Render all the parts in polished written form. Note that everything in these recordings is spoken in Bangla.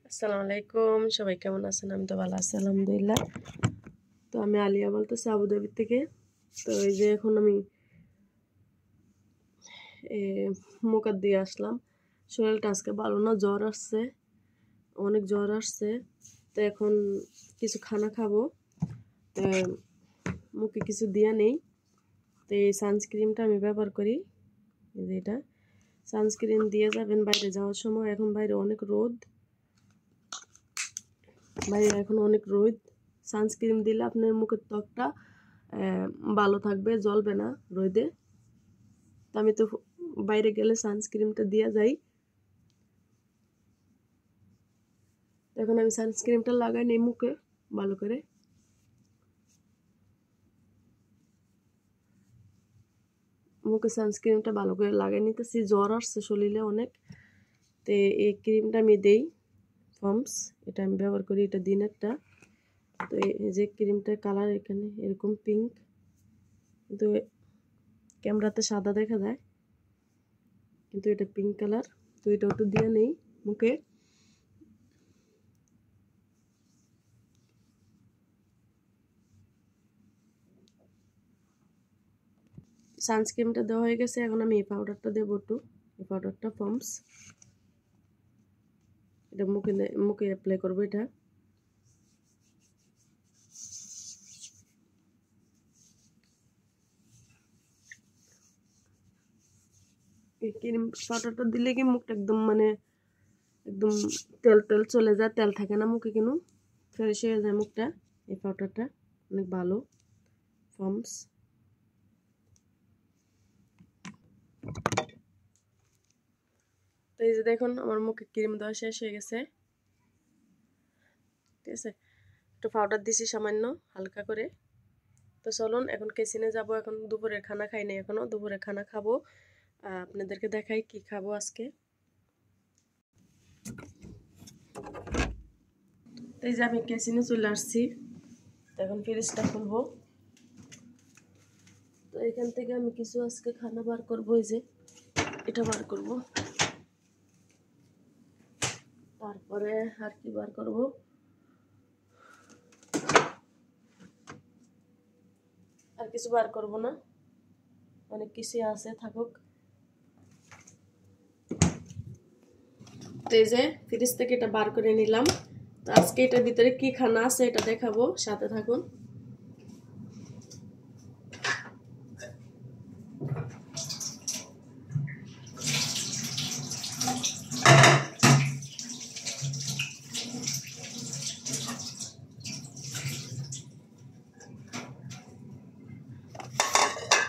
আসসালামু আলাইকুম, সবাই কেমন আছেন? আমি তো ভালো আছি আলহামদুলিল্লাহ। তো আমি আলিয়া বলতেছি আবুধাবি থেকে। তো এই যে এখন আমি মুকার দিয়ে আসলাম। শরীরটা আজকে ভালো না, জ্বর আসছে, অনেক জ্বর আসছে। তো এখন কিছু খানা খাবো, তো মুখে কিছু দিয়া নেই। তো এই সানস্ক্রিনটা আমি ব্যবহার করি, এই যে এটা সানস্ক্রিন দিয়ে যাবেন বাইরে যাওয়ার সময়। এখন বাইরে অনেক রোদ, সানস্ক্রিন দিলে আপনার মুখের ত্বকটা ভালো থাকবে, জ্বলবে না রোদে। তো আমি তো বাইরে গেলে সানস্ক্রিনটা দিয়ে যাই। এখন আমি সানস্ক্রিনটা লাগাই নিই মুখে ভালো করে। মুখে সানস্ক্রিনটা ভালো করে লাগাই নিতেছি, জ্বর আসছে শরীরে অনেক। তো এই ক্রিমটা আমি দেই, পন্ডস, এটা আমি ব্যবহার করি, এটা দিনেরটা। তো এই যে ক্রিমটার কালার এখানে এরকম পিঙ্ক, কিন্তু ক্যামেরাতে সাদা দেখা যায়, কিন্তু এটা পিঙ্ক কালার। তো এটা একটু দিয়ে নেই মুখে। সানস্ক্রিনটা দেওয়া হয়ে গেছে, এখন আমি এই পাউডারটা দেবো একটু। এই পাউডারটা পন্ডস, এটা মুখে অ্যাপ্লাই করবো। এটা এই ক্রিম পাউডারটা দিলে কি মুখটা একদম একদম তেল তেল চলে যায়, তেল থাকে না মুখে, কিন্তু ফ্রেশ হয়ে যায় মুখটা। এই পাউডারটা অনেক ভালো, পন্ডস। তো এই যে দেখুন আমার মুখে ক্রিম দেওয়া শেষ হয়ে গেছে, ঠিক আছে। একটু পাউডার দিছি সামান্য হালকা করে। তো চলুন এখন কিচেনে যাব। এখন দুপুরের খানা খাই নাই, এখনো দুপুরের খানা খাবো। আপনাদেরকে দেখাই কি খাবো আজকে। তো এই যে আমি কিচেনে চলে আসছি, এখন ফ্রিজটা খুলবো। তো এখান থেকে আমি কিছু আজকে খানা বার করবো, এই যে এটা বার করবো। তারপরে আর কি বার করবো, আর কিছু বার করবো না, অনেক কিছু আছে, থাকুক। তো এই যে ফ্রিজ থেকে এটা বার করে নিলাম। তো আজকে এটার ভিতরে কি খানা আছে এটা দেখাবো, সাথে থাকুন।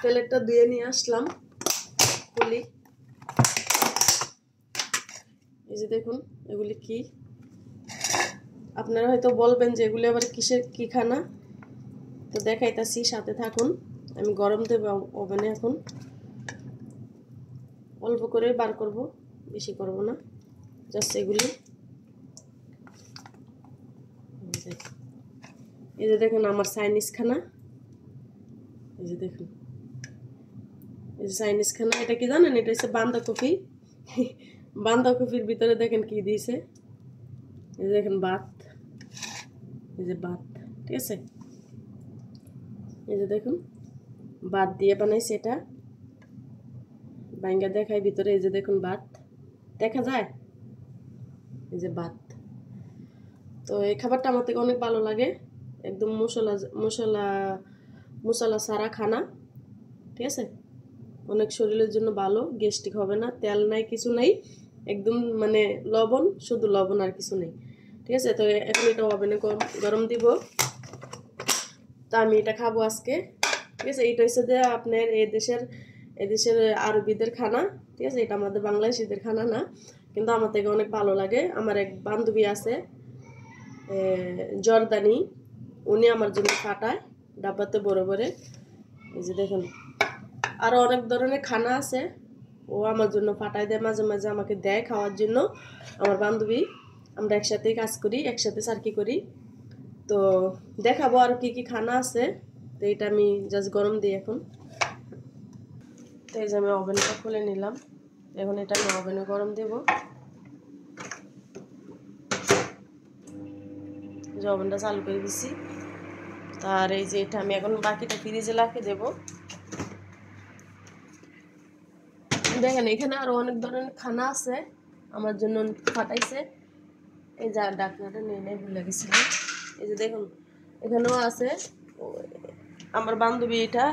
প্লেটটা ধুয়ে নিয়ে আসলাম, খুলি। এই যে দেখুন এগুলি কি, আপনারা হয়তো বলবেন যে এগুলি আবার কিসের কি খানা। তো দেখাইতাছি, সাথে থাকুন। আমি গরম দেব ওভেনে, এখন অল্প করে বার করব, বেশি করব না, জাস্ট এগুলি। এই যে দেখুন আমার চাইনিজ খানা, এই যে দেখুন, এই যে চাইনিজ খানা। এটা কি জানেন? এটা হচ্ছে বাঁধাকপি। বাঁধাকপির ভিতরে দেখেন কি দিয়েছে, এই যে দেখেন ভাত, এই যে ভাত, ঠিক আছে। এই যে দেখুন ভাত দিয়ে বানাইছে এটা, ভাঙ্গা দেখায় ভিতরে। এই যে দেখুন ভাত দেখা যায়, এই যে ভাত। তো এই খাবারটা আমার থেকে অনেক ভালো লাগে, একদম মশলা মশলা মশলা ছাড়া খানা, ঠিক আছে। অনেক শরীরের জন্য ভালো, গ্যাস্ট্রিক হবে না, তেল নাই, কিছু নাই, একদম লবণ, শুধু লবণ আর কিছু নেই, ঠিক আছে। তো এখন এটা ওভেনে গরম দিব। তো আমি এটা খাবো আজকে, ঠিক আছে। এটা হচ্ছে যে আপনার এদেশের আরবিদের খানা, ঠিক আছে। এটা আমাদের বাংলাদেশিদের খানা না, কিন্তু আমার থেকে অনেক ভালো লাগে। আমার এক বান্ধবী আছে জর্দানি, উনি আমার জন্য পাঠায় ডাব্বাতে বড় বড়। এই যে দেখুন আরো অনেক ধরনের খানা আছে, ও আমার জন্য পাঠায় দেয়, মাঝে মাঝে আমাকে দেয় খাওয়ার জন্য। আমার বান্ধবী, আমরা একসাথেই কাজ করি, একসাথে সার্কি করি। তো দেখাবো আর কি কি খানা আছে। তো এটা আমি জাস্ট গরম দিই এখন। তো এই যে আমি ওভেনটা খুলে নিলাম, এখন এটা আমি ওভেনে গরম দেব। যে ওভেনটা চালু করে দিছি। আর এই যে এটা আমি এখন বাকিটা ফ্রিজে রাখে দেব। দেখেন এখানে আরো অনেক ধরনের খানা আছে আমার জন্য ফাটাইছে। এই যে ডাকনাটা নিয়ে ভুলে গেছিলাম। এই যে দেখুন এখানেও আছে আমার বান্ধবী, এটা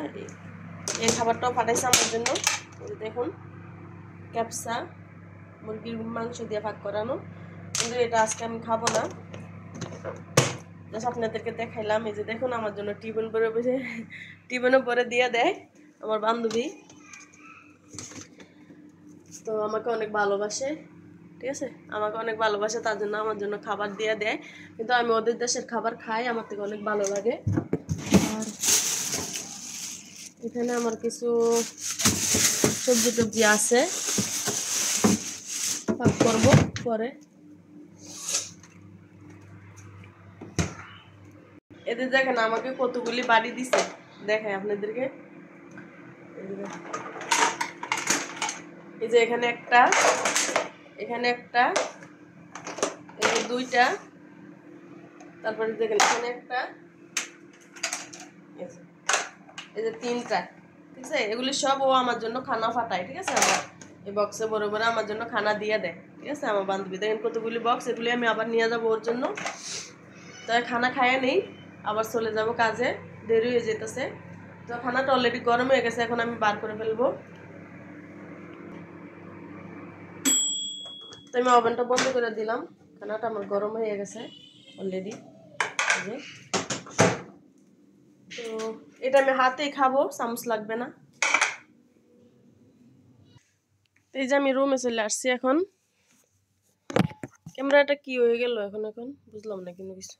এই খাবারটাও ফাটাইছে আমার জন্য। এই যে দেখুন ক্যাপসা মুরগির মাংস দিয়ে ভাগ করানো, কিন্তু এটা আজকে আমি খাবো না, জাস্ট আপনাদেরকে দেখাইলাম। এই যে দেখুন আমার জন্য টিফিন পরে বসে টিফিনও পরে দিয়ে দেয় আমার বান্ধবী, তো আমাকে অনেক ভালোবাসে, ঠিক আছে, আমাকে অনেক ভালোবাসে, তার জন্য আমার জন্য খাবার দিয়ে দেয়। কিন্তু আমি ওদের দেশের খাবার খাই, আমার থেকে অনেক ভালো লাগে। আর এখানে আমার কিছু সবজি টবজি আছে, পাক করবো পরে। এদের দেখেন আমাকে কতগুলি বাড়ি দিছে, দেখাই আপনাদেরকে। এই যে এখানে একটা, এখানে একটা, এই যে দুইটা, তারপরে দেখেন এখানে একটা, এই যে তিনটা, ঠিক আছে। এগুলি সব ও আমার জন্য খানা ফাটায়, ঠিক আছে। আমার এই বক্সে বড় বড় আমার জন্য খানা দিয়ে দেয়, ঠিক আছে। আমার বান্ধবী দেখেন কতগুলি বক্স, এগুলি আমি আবার নিয়ে যাবো ওর জন্য। তাই খানা খাইয়ে নেই, আবার চলে যাব কাজে, দেরি হয়ে যেতেছে। তো খানাটা অলরেডি গরম হয়ে গেছে, এখন আমি বার করে ফেলবো। তো আমি ওভেনটা বন্ধ করে দিলাম, খানাটা আমার গরম হয়ে গেছে অলরেডি। তো এটা আমি হাতেই খাবো, চামচ লাগবে না। এই যে আমি রুমে চলে আসছি এখন। ক্যামেরাটা কি হয়ে গেল এখন, বুঝলাম না কিন্তু কিছু।